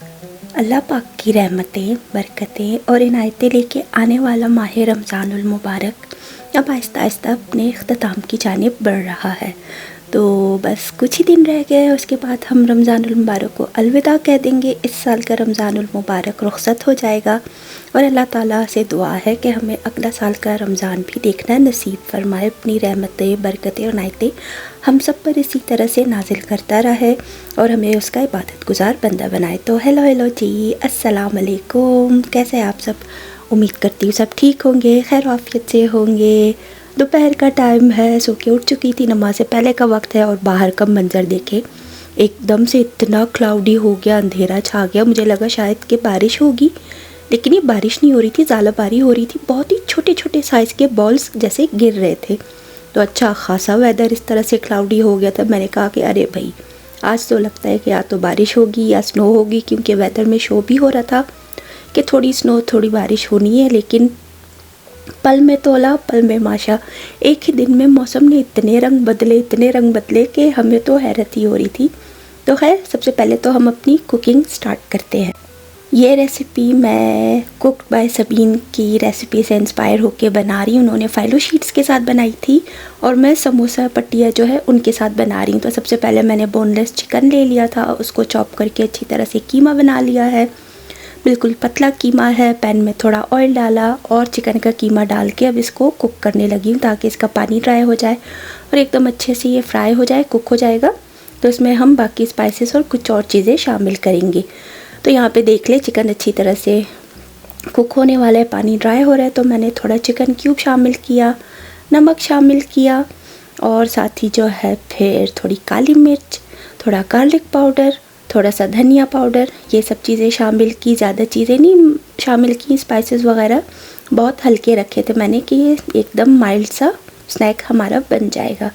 अल्लाह पाक की रहमतें, बरकतें और इनायतें लेके आने वाला माह रमज़ानुल मुबारक अब आहिस्ता आहिस्ता अपने इख्तिताम की जानिब बढ़ रहा है। तो बस कुछ ही दिन रह गए, उसके बाद हम रमज़ानुल मुबारक को अलविदा कह देंगे। इस साल का रमज़ानुल मुबारक रुखसत हो जाएगा और अल्लाह ताला से दुआ है कि हमें अगला साल का रमज़ान भी देखना नसीब फरमाए। अपनी रहमतें, बरकतें और इनायतें हम सब पर इसी तरह से नाजिल करता रहे और हमें उसका इबादत गुजार बंदा बनाए। तो हेलो जी, अस्सलाम वालेकुम। कैसे हैं आप सब? उम्मीद करती हूँ सब ठीक होंगे, खैर आफियत से होंगे। दोपहर का टाइम है, सो के उठ चुकी थी, नमाज से पहले का वक्त है और बाहर का मंजर देखे एकदम से इतना क्लाउडी हो गया, अंधेरा छा गया। मुझे लगा शायद कि बारिश होगी, लेकिन ये बारिश नहीं हो रही थी, ज़ालाबारी हो रही थी। बहुत ही छोटे छोटे साइज़ के बॉल्स जैसे गिर रहे थे। तो अच्छा खासा वेदर इस तरह से क्लाउडी हो गया था। मैंने कहा कि अरे भाई, आज तो लगता है कि या तो बारिश होगी या स्नो होगी, क्योंकि वेदर में शो भी हो रहा था कि थोड़ी स्नो थोड़ी बारिश होनी है। लेकिन पल में तोला पल में माशा, एक ही दिन में मौसम ने इतने रंग बदले कि हमें तो हैरत ही हो रही थी। तो खैर, सबसे पहले तो हम अपनी कुकिंग स्टार्ट करते हैं। ये रेसिपी मैं कुक्ड बाय सबीन की रेसिपी से इंस्पायर होकर बना रही हूँ। उन्होंने फाइलो शीट्स के साथ बनाई थी और मैं समोसा पट्टिया जो है उनके साथ बना रही हूँ। तो सबसे पहले मैंने बोनलेस चिकन ले लिया था, उसको चॉप करके अच्छी तरह से कीमा बना लिया है। बिल्कुल पतला कीमा है। पैन में थोड़ा ऑयल डाला और चिकन का कीमा डाल के अब इसको कुक करने लगी हूँ ताकि इसका पानी ड्राई हो जाए और एकदम अच्छे से ये फ्राई हो जाए, कुक हो जाएगा। तो इसमें हम बाकी स्पाइसेस और कुछ और चीज़ें शामिल करेंगे। तो यहाँ पे देख ले, चिकन अच्छी तरह से कुक होने वाला है, पानी ड्राई हो रहा है। तो मैंने थोड़ा चिकन क्यूब शामिल किया, नमक शामिल किया और साथ ही जो है फिर थोड़ी काली मिर्च, थोड़ा गार्लिक पाउडर, थोड़ा सा धनिया पाउडर, ये सब चीज़ें शामिल की। ज़्यादा चीज़ें नहीं शामिल की, स्पाइसेस वगैरह बहुत हल्के रखे थे मैंने कि ये एकदम माइल्ड सा स्नैक हमारा बन जाएगा।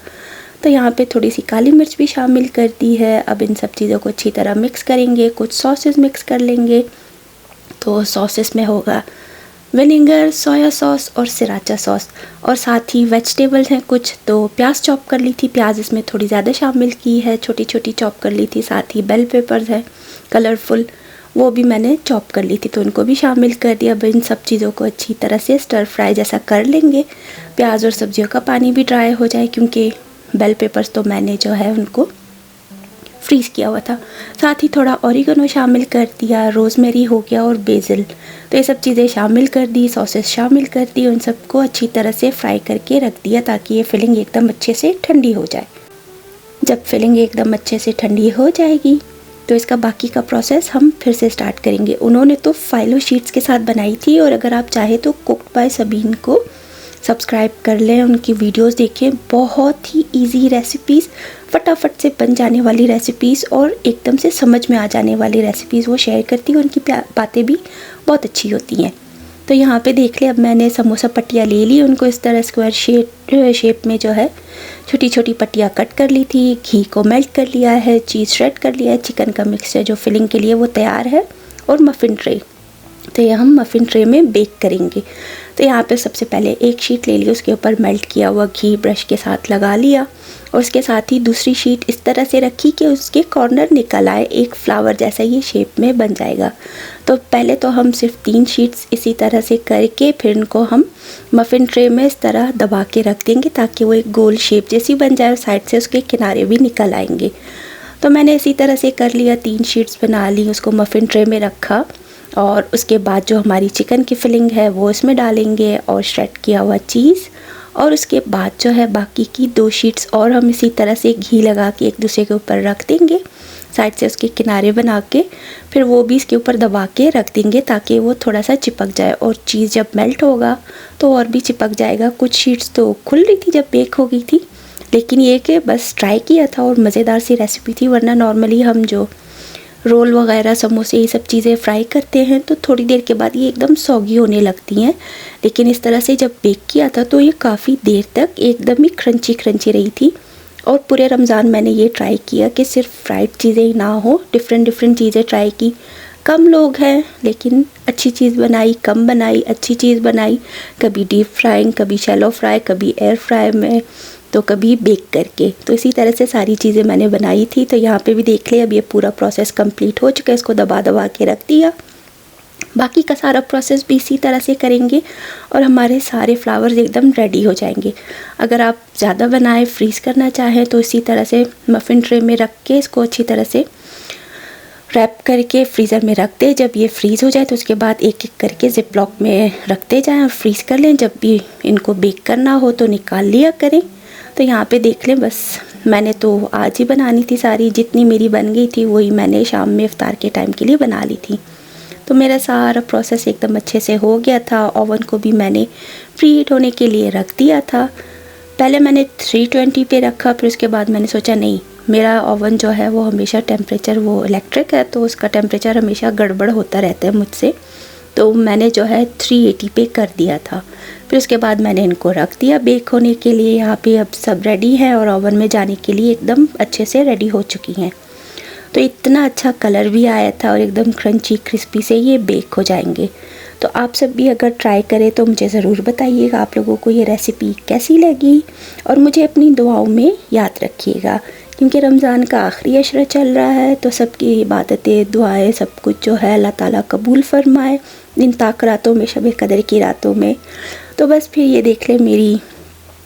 तो यहाँ पे थोड़ी सी काली मिर्च भी शामिल कर दी है। अब इन सब चीज़ों को अच्छी तरह मिक्स करेंगे, कुछ सॉसेस मिक्स कर लेंगे। तो सॉसेस में होगा विनेगर, सोया सॉस और सिराचा सॉस, और साथ ही वेजिटेबल्स हैं कुछ। तो प्याज चॉप कर ली थी, प्याज इसमें थोड़ी ज़्यादा शामिल की है, छोटी छोटी चॉप कर ली थी। साथ ही बेल पेपर्स है कलरफुल, वो भी मैंने चॉप कर ली थी, तो उनको भी शामिल कर दिया। अब इन सब चीज़ों को अच्छी तरह से स्टर फ्राई जैसा कर लेंगे, प्याज और सब्जियों का पानी भी ड्राई हो जाए, क्योंकि बेल पेपर्स तो मैंने जो है उनको फ्रीज़ किया हुआ था। साथ ही थोड़ा ऑरिगेनो शामिल कर दिया, रोज़मेरी हो गया और बेसिल। तो ये सब चीज़ें शामिल कर दी, सॉसेस शामिल कर दी, उन सबको अच्छी तरह से फ्राई करके रख दिया ताकि ये फिलिंग एकदम अच्छे से ठंडी हो जाए। जब फिलिंग एकदम अच्छे से ठंडी हो जाएगी तो इसका बाकी का प्रोसेस हम फिर से स्टार्ट करेंगे। उन्होंने तो फाइलो शीट्स के साथ बनाई थी, और अगर आप चाहे तो कुक्ड बाय सबीन को सब्सक्राइब कर लें, उनकी वीडियोस देखें। बहुत ही इजी रेसिपीज़, फटाफट से बन जाने वाली रेसिपीज़ और एकदम से समझ में आ जाने वाली रेसिपीज़ वो शेयर करती है। उनकी बातें भी बहुत अच्छी होती हैं। तो यहाँ पे देख ले, अब मैंने समोसा पट्टियाँ ले ली, उनको इस तरह स्क्वायर शेप में जो है छोटी छोटी पट्टियाँ कट कर ली थी। घी को मेल्ट कर लिया है, चीज़ श्रेड कर लिया है, चिकन का मिक्सचर जो फिलिंग के लिए वो तैयार है, और मफ़िन ट्रे। तो ये हम मफ़िन ट्रे में बेक करेंगे। तो यहाँ पे सबसे पहले एक शीट ले ली, उसके ऊपर मेल्ट किया हुआ घी ब्रश के साथ लगा लिया, और उसके साथ ही दूसरी शीट इस तरह से रखी कि उसके कॉर्नर निकल आए, एक फ्लावर जैसा ये शेप में बन जाएगा। तो पहले तो हम सिर्फ 3 शीट्स इसी तरह से करके फिर इनको हम मफ़िन ट्रे में इस तरह दबा के रख देंगे ताकि वो एक गोल शेप जैसी बन जाए और साइड से उसके किनारे भी निकल आएंगे। तो मैंने इसी तरह से कर लिया, 3 शीट्स बना ली, उसको मफ़िन ट्रे में रखा, और उसके बाद जो हमारी चिकन की फिलिंग है वो इसमें डालेंगे और श्रेड किया हुआ चीज़, और उसके बाद जो है बाकी की 2 शीट्स और हम इसी तरह से घी लगा के एक दूसरे के ऊपर रख देंगे, साइड से उसके किनारे बना के फिर वो भी इसके ऊपर दबा के रख देंगे ताकि वो थोड़ा सा चिपक जाए, और चीज़ जब मेल्ट होगा तो और भी चिपक जाएगा। कुछ शीट्स तो खुल रही थी जब बेक हो गई थी, लेकिन ये कि बस ट्राई किया था और मज़ेदार सी रेसिपी थी। वरना नॉर्मली हम जो रोल वगैरह, समोसे, ये सब चीज़ें फ्राई करते हैं तो थोड़ी देर के बाद ये एकदम सॉगी होने लगती हैं, लेकिन इस तरह से जब बेक किया था तो ये काफ़ी देर तक एकदम ही क्रंची क्रंची रही थी। और पूरे रमज़ान मैंने ये ट्राई किया कि सिर्फ फ्राइड चीज़ें ही ना हो, डिफरेंट चीज़ें ट्राई की। कम लोग हैं लेकिन अच्छी चीज़ बनाई, कम बनाई, अच्छी चीज़ बनाई। कभी डीप फ्राइंग, कभी शैलो फ्राई, कभी एयर फ्राई में, तो कभी बेक करके। तो इसी तरह से सारी चीज़ें मैंने बनाई थी। तो यहाँ पे भी देख लिया, अब ये पूरा प्रोसेस कंप्लीट हो चुका है। इसको दबा दबा के रख दिया। बाकी का सारा प्रोसेस भी इसी तरह से करेंगे और हमारे सारे फ्लावर्स एकदम रेडी हो जाएंगे। अगर आप ज़्यादा बनाए फ्रीज़ करना चाहें तो इसी तरह से मफ़िन ट्रे में रख के इसको अच्छी तरह से रैप करके फ्रीज़र में रख दें। जब ये फ्रीज़ हो जाए तो उसके बाद एक एक करके ज़िप लॉक में रखते जाएं और फ्रीज़ कर लें। जब भी इनको बेक करना हो तो निकाल लिया करें। तो यहाँ पे देख लें, बस मैंने तो आज ही बनानी थी सारी, जितनी मेरी बन गई थी वही मैंने शाम में इफ्तार के टाइम के लिए बना ली थी। तो मेरा सारा प्रोसेस एकदम अच्छे से हो गया था। ओवन को भी मैंने प्री हीट होने के लिए रख दिया था। पहले मैंने 320 पे रखा, फिर उसके बाद मैंने सोचा नहीं, मेरा ओवन जो है वो हमेशा टेम्परेचर, वो इलेक्ट्रिक है तो उसका टेम्परेचर हमेशा गड़बड़ होता रहता है मुझसे, तो मैंने जो है 380 पे कर दिया था। फिर उसके बाद मैंने इनको रख दिया बेक होने के लिए। यहाँ पे अब सब रेडी है और ओवन में जाने के लिए एकदम अच्छे से रेडी हो चुकी हैं। तो इतना अच्छा कलर भी आया था और एकदम क्रंची क्रिस्पी से ये बेक हो जाएंगे। तो आप सब भी अगर ट्राई करें तो मुझे ज़रूर बताइएगा आप लोगों को ये रेसिपी कैसी लगी, और मुझे अपनी दुआओं में याद रखिएगा, क्योंकि रमज़ान का आखिरी अशरा चल रहा है। तो सबकी इबादतें, दुआएं, सब कुछ जो है अल्लाह ताला कबूल फरमाए इन ताक रातों में, शब कदर की रातों में। तो बस फिर ये देख लें, मेरी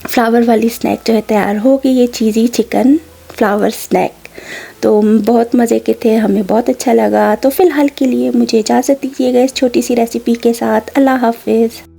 फ्लावर वाली स्नैक जो है तैयार हो गई, ये चीज़ी चिकन फ्लावर स्नैक। तो बहुत मज़े के थे, हमें बहुत अच्छा लगा। तो फ़िलहाल के लिए मुझे इजाज़त दीजिएगा इस छोटी सी रेसिपी के साथ। अल्लाह हाफ़िज़।